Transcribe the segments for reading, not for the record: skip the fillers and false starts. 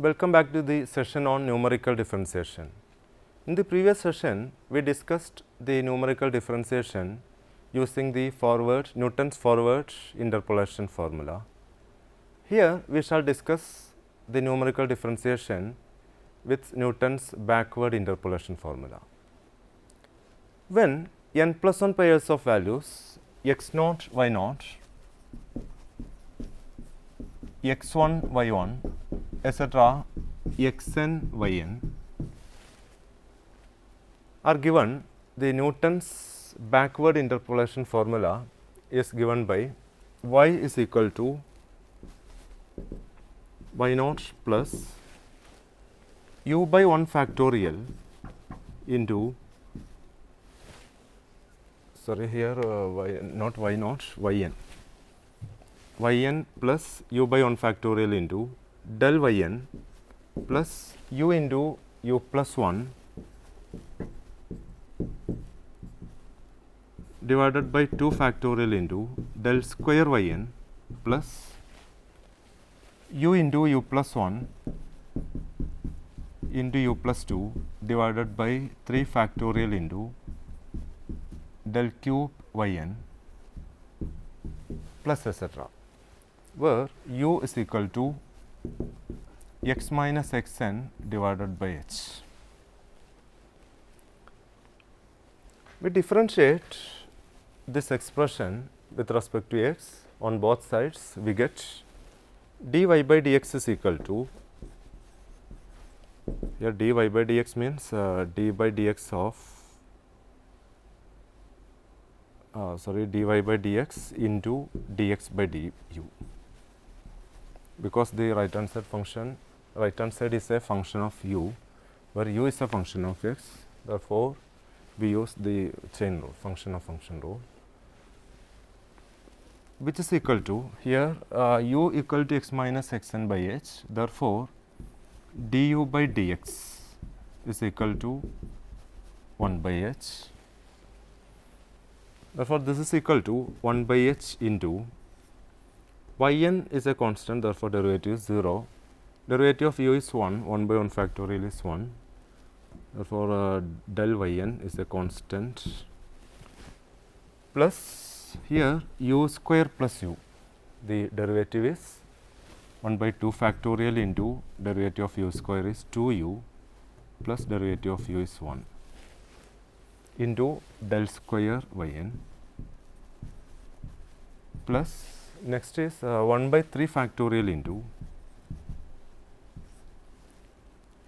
Welcome back to the session on numerical differentiation. In the previous session, we discussed the numerical differentiation using the Newton's forward interpolation formula. Here, we shall discuss the numerical differentiation with Newton's backward interpolation formula. When n plus 1 pairs of values x naught, y naught, x1, y1, etc. xn, yn are given, the Newton's backward interpolation formula is given by y is equal to y naught plus u by 1 factorial into not y naught, yn plus u by 1 factorial into del yn plus u into u plus 1 divided by 2 factorial into del square yn plus u into u plus 1 into u plus 2 divided by 3 factorial into del cube yn plus etc., where u is equal to x minus xn divided by h. We differentiate this expression with respect to x on both sides. We get dy by dx is equal to, here dy by dx means d by dx of dy by dx into dx by du, because the right hand side is a function of u, where u is a function of x. Therefore, we use the chain rule, function of function rule, which is equal to, here u equal to x minus xn by h. Therefore, du by dx is equal to 1 by h. Therefore, this is equal to 1 by h into yn is a constant, therefore, derivative is 0. Derivative of u is 1, 1 by 1 factorial is 1. Therefore, del yn is a constant, plus here u square plus u, the derivative is 1 by 2 factorial into derivative of u square is 2u plus derivative of u is 1 into del square yn plus next is 1 by 3 factorial into,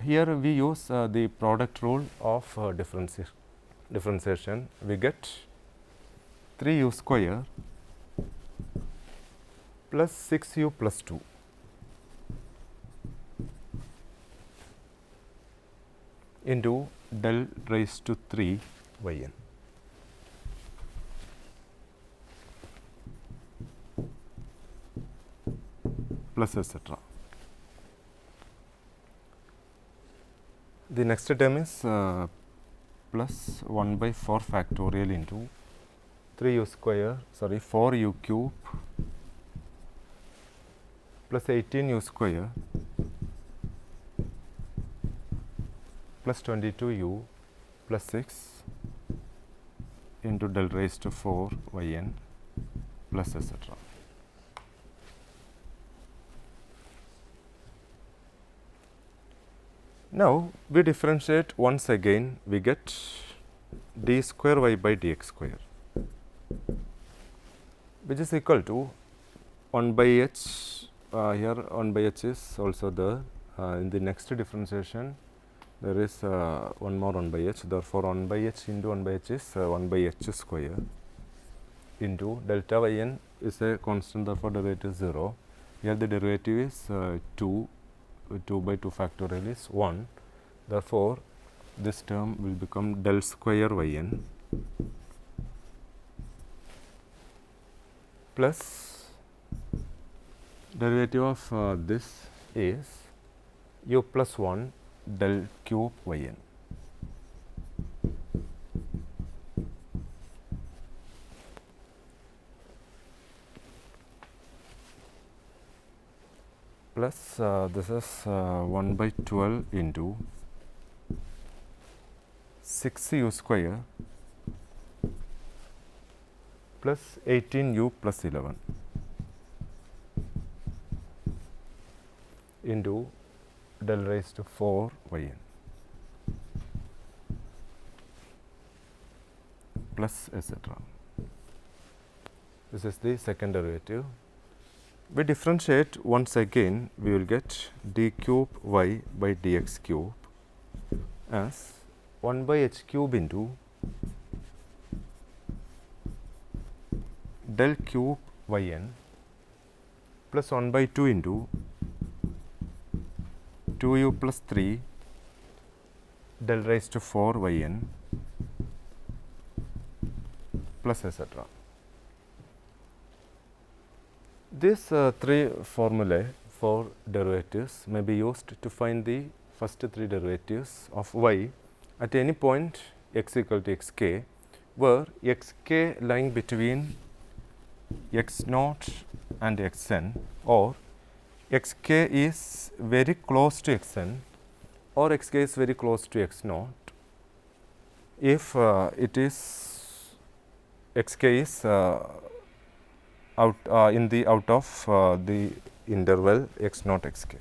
here we use the product rule of differentiation. We get 3u square plus 6u plus 2 into del raised to 3 yn. Plus etc. The next term is plus 1 by 4 factorial into 3u square, 4u cube plus 18u square plus 22u plus 6 into del raised to 4 yn plus etc. Now, we differentiate once again, we get d square y by dx square, which is equal to 1 by h. Here 1 by h is also there. In the next differentiation, there is one more 1 by h. Therefore, 1 by h into 1 by h is 1 by h square into delta yn is a constant, therefore, derivative is 0. Here the derivative is 2 by 2 factorial is 1. Therefore, this term will become del square yn plus derivative of this is u plus 1 del cube yn. plus this is 1 by 12 into 6u square plus 18u plus 11 into del raised to 4 yn plus etc. This is the second derivative. We differentiate once again, we will get d cube y by dx cube as 1 by h cube into del cube yn plus 1 by 2 into 2u plus 3 del raised to 4 yn plus etc. These three formulae for derivatives may be used to find the first three derivatives of y at any point x equal to x k, where x k lying between x naught and x n, or x k is very close to x n, or x k is very close to x naught, if it is x k is out in the out of the interval x naught x k.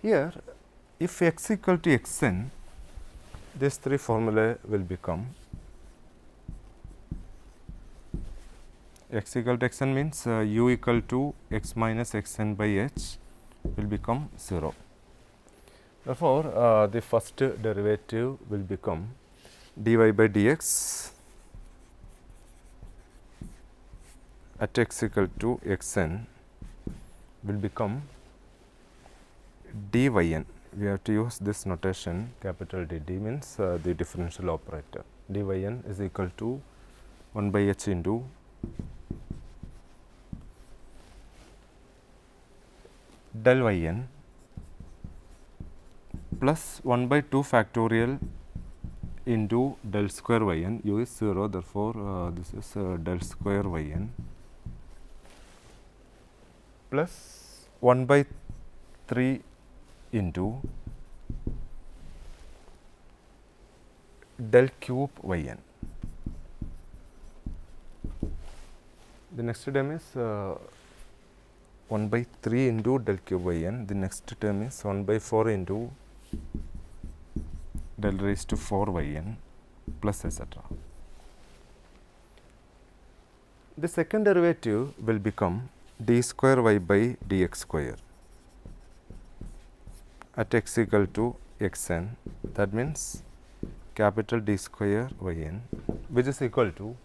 Here, if x equal to x n, these three formulae will become x equal to x n means u equal to x minus x n by h will become 0. Therefore, the first derivative will become dy by dx at x equal to x n will become dy n. We have to use this notation, capital D. D means the differential operator. Dy n is equal to 1 by h into del y n plus 1 by 2 factorial into del square y n. U is 0, therefore, this is del square y n plus 1 by 3 into del cube y n. The next term is 1 by 3 into del cube y n. The next term is 1 by 4 into del raised to 4 y n plus etc. The second derivative will become d square y by dx square at x equal to x n. That means capital D square y n, which is equal to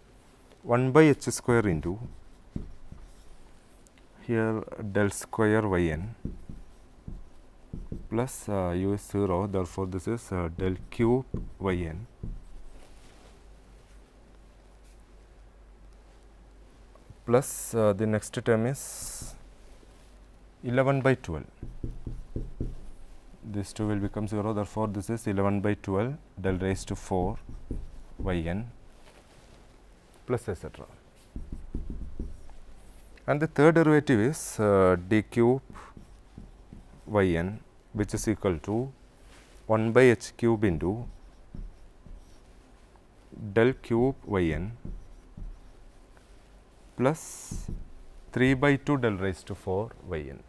1 by h square into here del square y n plus u is 0, therefore, this is del cube y n plus the next term is 11 by 12. This 2 will become 0, therefore, this is 11 by 12 del raised to 4 y n plus etc. And the third derivative is d cube y n, which is equal to 1 by h cube into del cube y n plus 3 by 2 del raised to 4 y n.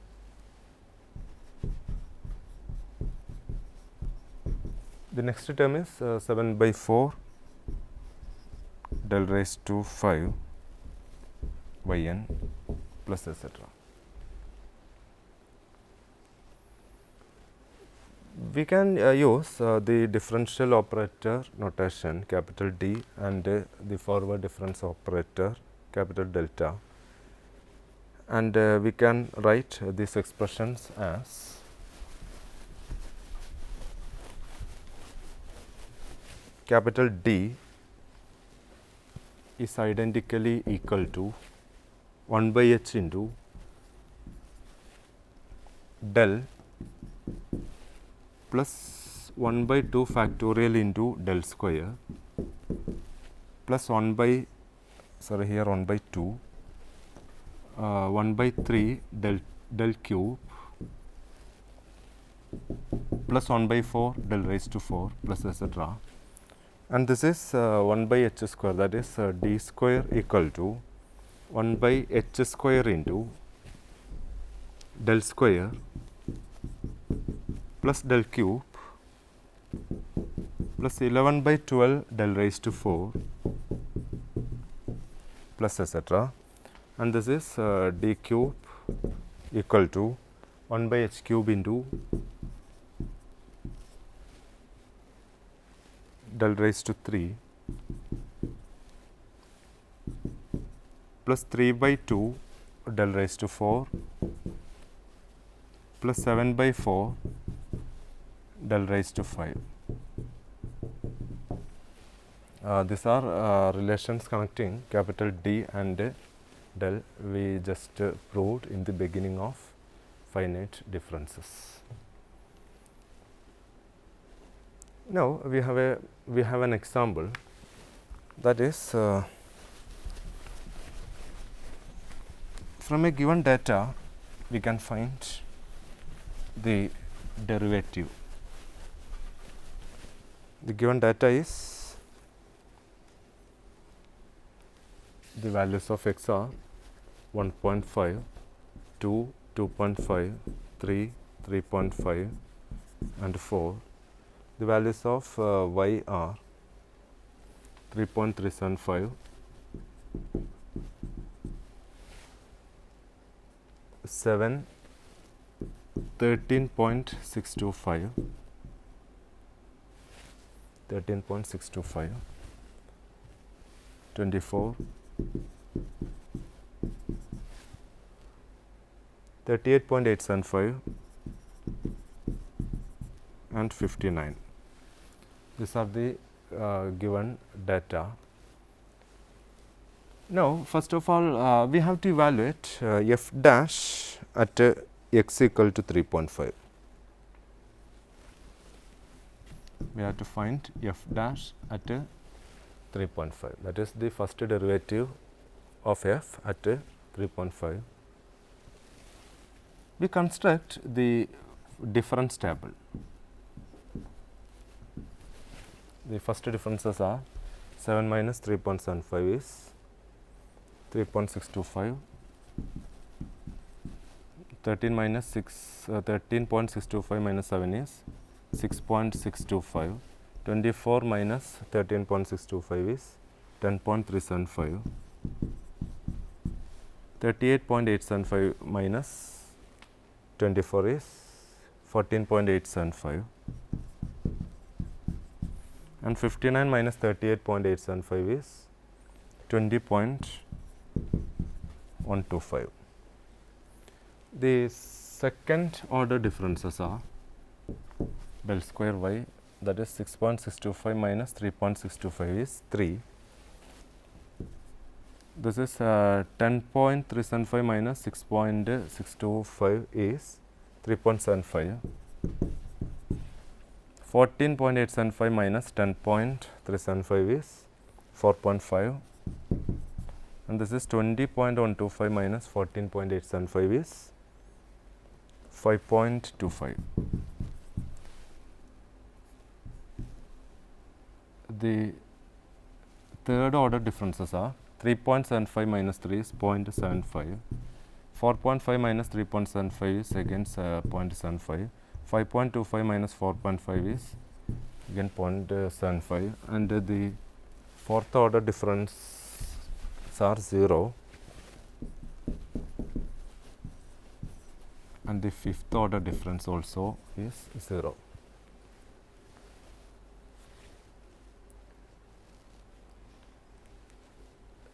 The next term is 7 by 4 del raised to 5 y n plus etc. We can use the differential operator notation capital D and the forward difference operator capital delta, and we can write these expressions as capital D is identically equal to 1 by h into del plus 1 by 2 factorial into del square plus 1 by, sorry, here 1 by 2, 1 by 3 del cube plus 1 by 4 del raised to 4 plus etc. And this is 1 by h square, that is d square equal to 1 by h square into del square plus del cube plus 11 by 12 del raised to 4 plus etc. And this is d cube equal to 1 by h cube into del raised to 3 plus 3 by 2 del raised to 4 plus 7 by 4 del raised to 5. These are relations connecting capital D and del. We just proved in the beginning of finite differences. Now we have an example, that is from a given data we can find the derivative. The given data is the values of x are 1.5, 2, 2.5, 3, 3.5 and 4. The values of y are 3.375, 7, 13.625, 24, 38.875 and 59. These are the given data. Now, first of all, we have to evaluate f dash at x equal to 3.5. We have to find f dash at 3.5. That is the first derivative of f at 3.5. We construct the difference table. The first differences are 7 minus 3.75 is 3.625, 13 minus 13.625 minus 7 is 6.625, 24 minus 13.625 is 10.375, 38.875 minus 24 is 14.875, and 59 minus 38.875 is 20.125. The second order differences are del square y, that is 6.625 minus 3.625 is 3. This is 10.375 minus 6.625 is 3.75. 14.875 minus 10.375 is 4.5, and this is 20.125 minus 14.875 is 5.25. The third order differences are 3.75 minus 3 is 0.75, 4.5 minus 3.75 is again 0.75, 5.25 minus 4.5 is again 0.75, and the fourth order difference are 0, and the fifth order difference also is 0.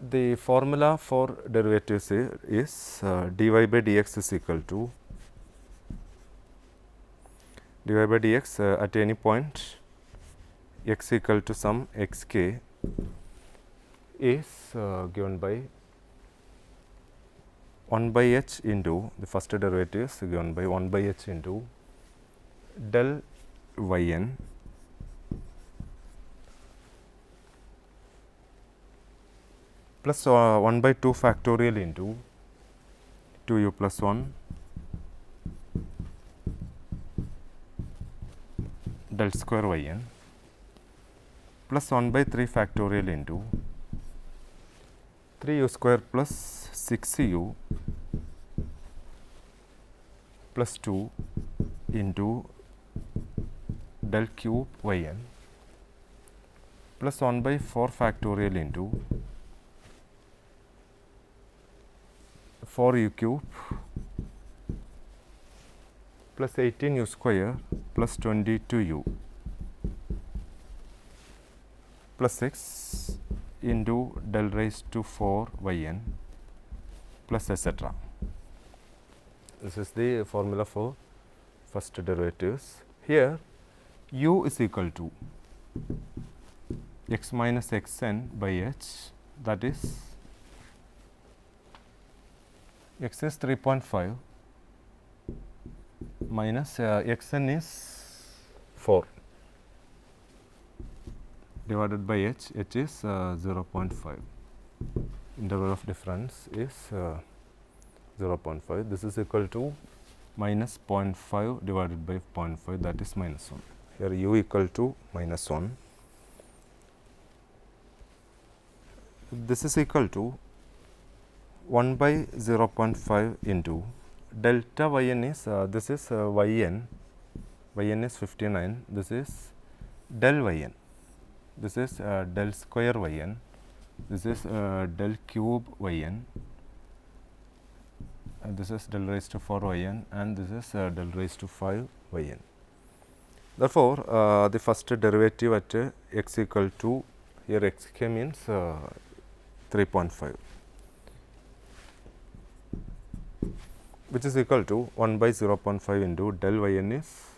The formula for derivatives is dy by dx is equal to dy by dx at any point x equal to some xk is given by 1 by h into the first derivative is given by 1 by h into del yn plus 1 by 2 factorial into 2u plus 1 del square yn plus 1 by 3 factorial into 3u square plus 6u plus 2 into del cube yn plus 1 by 4 factorial into 4u cube plus 18u square plus 22u plus 6 into del raised to 4 yn plus etc. This is the formula for first derivatives. Here u is equal to x minus xn by h, that is x is 3.5 minus xn is 4 divided by h is 0.5. Interval of difference is 0.5. This is equal to minus 0.5 divided by 0.5, that is minus 1. Here u equal to minus 1. This is equal to 1 by 0.5 into delta yn is this is yn is 59, this is del yn, this is del square yn, this is del cube yn, and this is del raised to 4 yn, and this is del raised to 5 yn. Therefore, the first derivative at x equal to, here xk means 3.5, which is equal to 1 by 0.5 into del yn is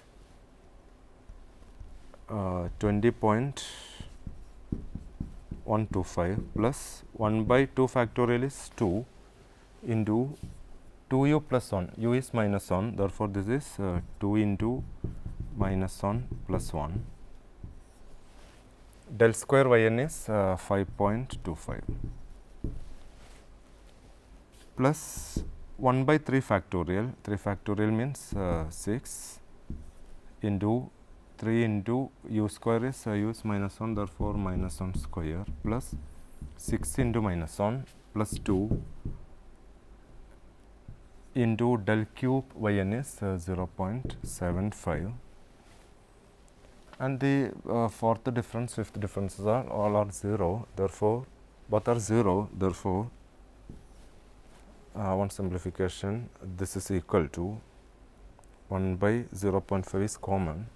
20.125 plus 1 by 2 factorial is 2 into 2u plus 1, u is minus 1, therefore, this is 2 into minus 1 plus 1, del square yn is 5.25 plus 1 by 3 factorial, 3 factorial means 6 into 3 into u square is u is minus 1, therefore, minus 1 square plus 6 into minus 1 plus 2 into del cube yn is 0.75, and the fourth difference, fifth differences are all are 0, therefore, both are 0, therefore, one simplification, this is equal to 1 by 0.5 is common.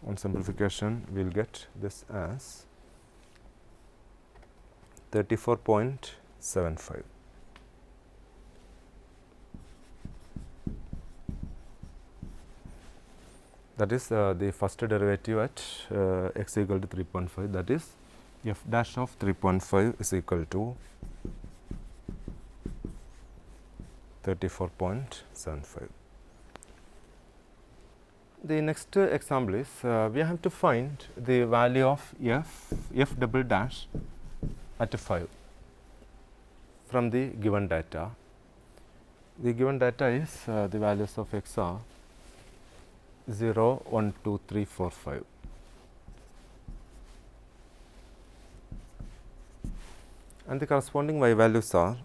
On simplification, we will get this as 34.75. That is the first derivative at x equal to 3.5, that is f dash of 3.5 is equal to 34.75. The next example is we have to find the value of f double dash at 5 from the given data. The given data is the values of x are 0, 1, 2, 3, 4, 5. And the corresponding y values are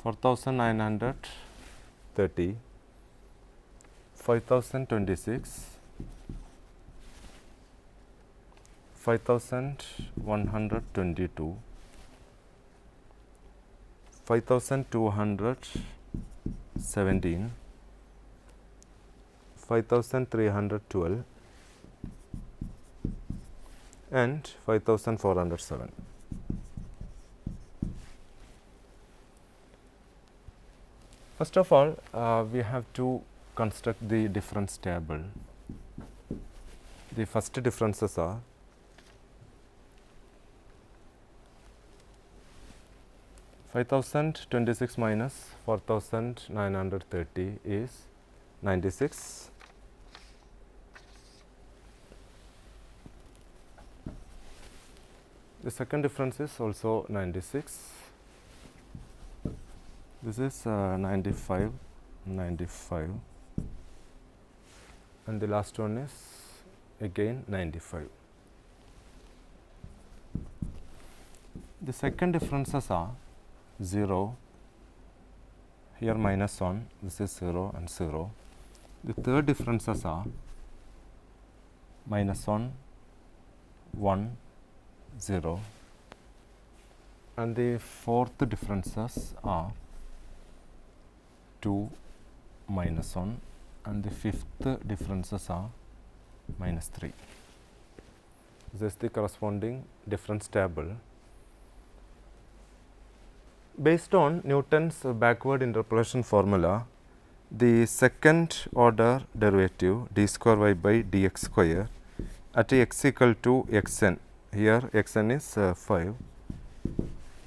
4,930, 5,026, 5,122, 5,217, 5,312 and 5,407. First of all, we have to construct the difference table. The first differences are 5,026 minus 4,930 is 96. The second difference is also 96. This is 95, 95, and the last one is again 95. The second differences are 0, here minus 1, this is 0 and 0. The third differences are minus 1, 1, 0, and the fourth differences are 2, minus 1, and the fifth differences are minus 3. This is the corresponding difference table. Based on Newton's backward interpolation formula, the second order derivative d square y by dx square at x equal to xn, here xn is 5,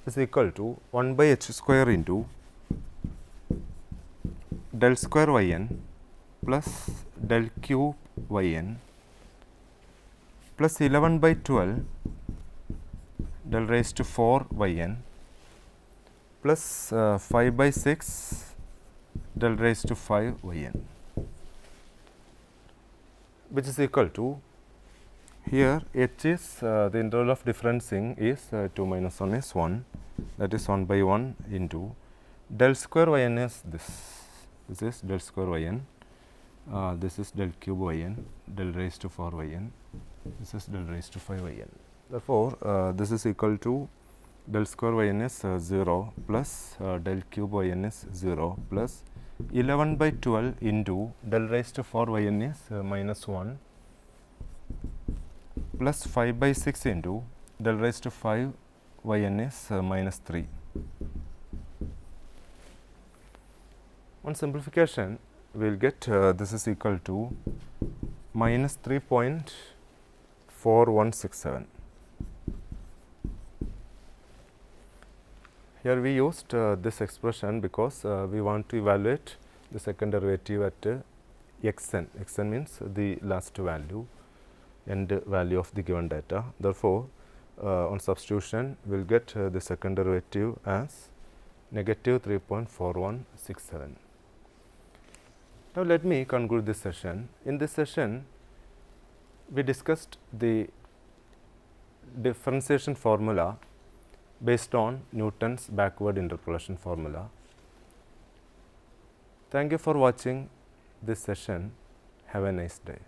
is equal to 1 by h square into del square yn plus del cube yn plus 11 by 12 del raised to 4 yn plus 5 by 6 del raised to 5 yn, which is equal to, here h is the interval of differencing is 2 minus 1 is 1, that is 1 by 1 into del square yn is this is del square yn, this is del cube yn, del raised to 4 yn, this is del raised to 5 yn. Therefore, this is equal to del square yn is 0 plus del cube yn is 0 plus 11 by 12 into del raised to 4 yn is minus 1 plus 5 by 6 into del raised to 5 yn is minus 3. On simplification, we will get this is equal to minus 3.4167. Here we used this expression because we want to evaluate the second derivative at xn. Xn means the last value, end value of the given data. Therefore, on substitution, we will get the second derivative as negative 3.4167. Now, let me conclude this session. In this session, we discussed the differentiation formula based on Newton's backward interpolation formula. Thank you for watching this session. Have a nice day.